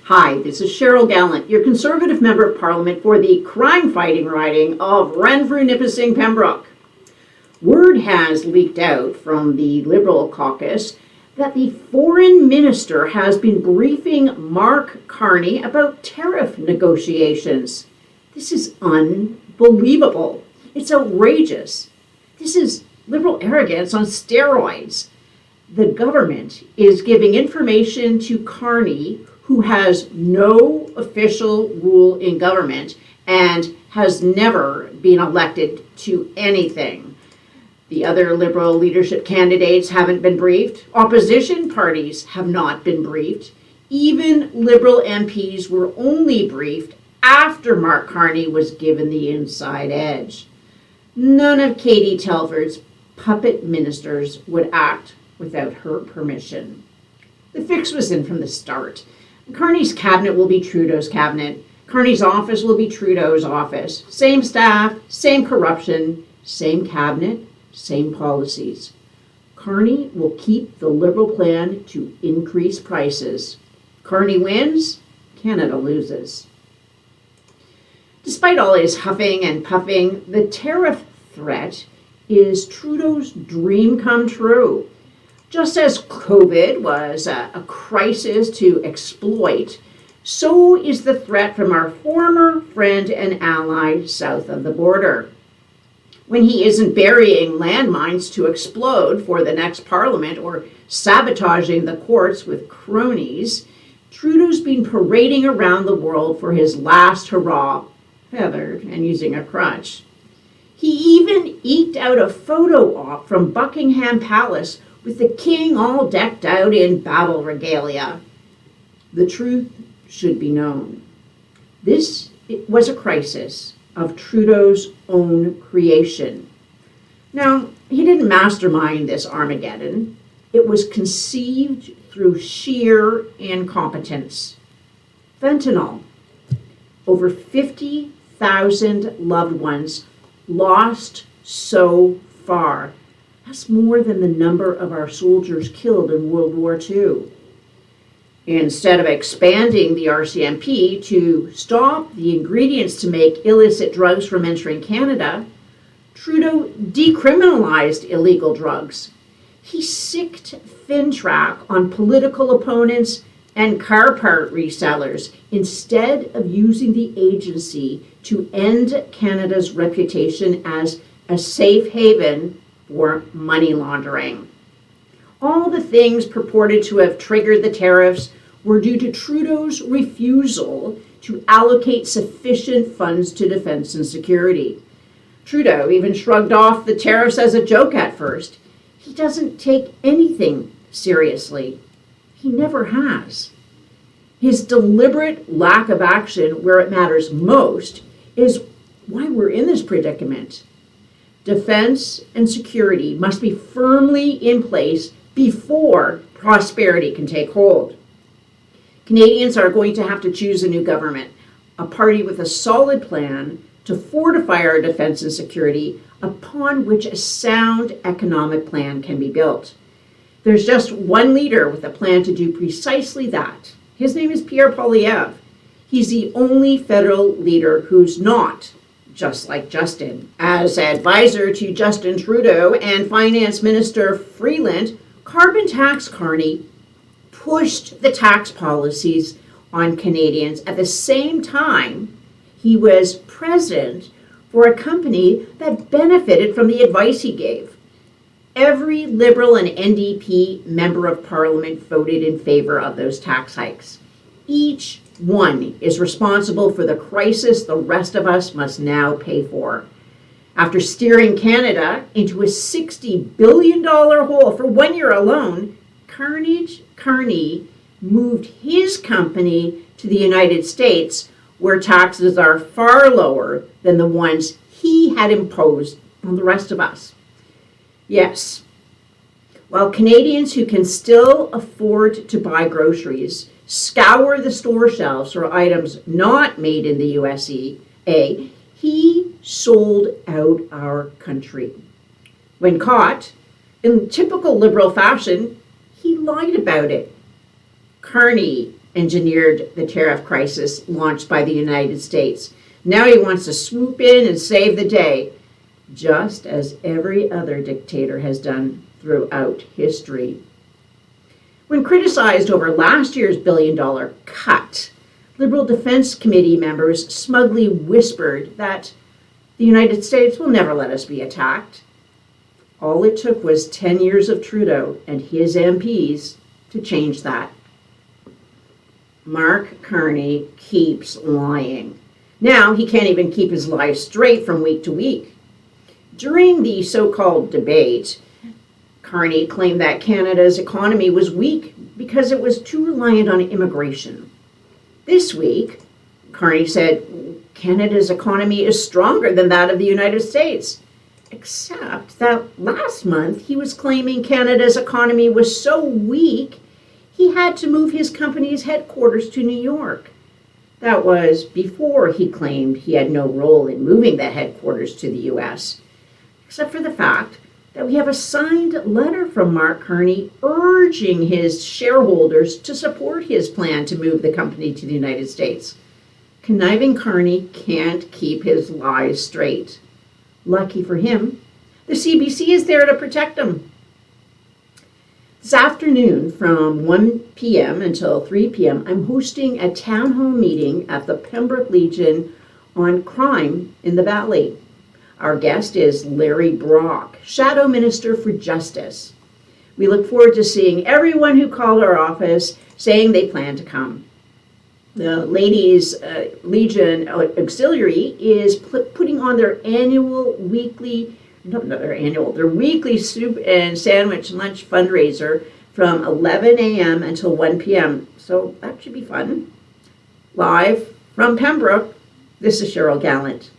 Hi, this is Cheryl Gallant, your Conservative Member of Parliament for the crime-fighting riding of Renfrew-Nipissing-Pembroke. Word has leaked out from the Liberal caucus that the Foreign Minister has been briefing Mark Carney about tariff negotiations. This is unbelievable. It's outrageous. This is Liberal arrogance on steroids. The government is giving information to Carney, who has no official role in government and has never been elected to anything. The other Liberal leadership candidates haven't been briefed. Opposition parties have not been briefed. Even Liberal MPs were only briefed after Mark Carney was given the inside edge. None of Katie Telford's puppet ministers would act without her permission. The fix was in from the start. Carney's cabinet will be Trudeau's cabinet. Carney's office will be Trudeau's office. Same staff, same corruption, same cabinet, same policies. Carney will keep the Liberal plan to increase prices. Carney wins, Canada loses. Despite all his huffing and puffing, the tariff threat is Trudeau's dream come true. Just as COVID was a crisis to exploit, so is the threat from our former friend and ally south of the border. When he isn't burying landmines to explode for the next parliament or sabotaging the courts with cronies, Trudeau's been parading around the world for his last hurrah, feathered and using a crutch. He even eked out a photo op from Buckingham Palace with the king all decked out in battle regalia. The truth should be known. This was a crisis of Trudeau's own creation. Now, he didn't mastermind this Armageddon. It was conceived through sheer incompetence. Fentanyl. Over 50,000 loved ones lost so far. That's more than the number of our soldiers killed in World War II. Instead of expanding the RCMP to stop the ingredients to make illicit drugs from entering Canada, Trudeau decriminalized illegal drugs. He sicked FinTrack on political opponents and car part resellers instead of using the agency to end Canada's reputation as a safe haven for money laundering. All the things purported to have triggered the tariffs were due to Trudeau's refusal to allocate sufficient funds to defense and security. Trudeau even shrugged off the tariffs as a joke at first. He doesn't take anything seriously. He never has. His deliberate lack of action where it matters most is why we're in this predicament. Defense and security must be firmly in place before prosperity can take hold. Canadians are going to have to choose a new government, a party with a solid plan to fortify our defense and security upon which a sound economic plan can be built. There's just one leader with a plan to do precisely that. His name is Pierre Poilievre. He's the only federal leader who's not just like Justin. As advisor to Justin Trudeau and Finance Minister Freeland, carbon tax Carney pushed the tax policies on Canadians at the same time he was president for a company that benefited from the advice he gave. Every Liberal and NDP member of Parliament voted in favor of those tax hikes. Each one is responsible for the crisis the rest of us must now pay for. After steering Canada into a $60 billion hole for 1 year alone, Carney moved his company to the United States, where taxes are far lower than the ones he had imposed on the rest of us. Yes, while Canadians who can still afford to buy groceries scour the store shelves for items not made in the USA, he sold out our country. When caught, in typical Liberal fashion, he lied about it. Carney engineered the tariff crisis launched by the United States. Now he wants to swoop in and save the day, just as every other dictator has done throughout history. When criticized over last year's billion-dollar cut, Liberal Defense Committee members smugly whispered that the United States will never let us be attacked. All it took was 10 years of Trudeau and his MPs to change that. Mark Carney keeps lying. Now he can't even keep his lies straight from week to week. During the so-called debate, Carney claimed that Canada's economy was weak because it was too reliant on immigration. This week, Carney said Canada's economy is stronger than that of the United States, except that last month he was claiming Canada's economy was so weak he had to move his company's headquarters to New York. That was before he claimed he had no role in moving the headquarters to the U.S., except for the fact that we have a signed letter from Mark Carney urging his shareholders to support his plan to move the company to the United States. Conniving Carney can't keep his lies straight. Lucky for him, the CBC is there to protect him. This afternoon from 1 p.m. until 3 p.m., I'm hosting a town hall meeting at the Pembroke Legion on crime in the Valley. Our guest is Larry Brock, Shadow Minister for Justice. We look forward to seeing everyone who called our office saying they plan to come. The Ladies Legion Auxiliary is putting on their weekly soup and sandwich lunch fundraiser from 11 a.m. until 1 p.m. So that should be fun. Live from Pembroke, this is Cheryl Gallant.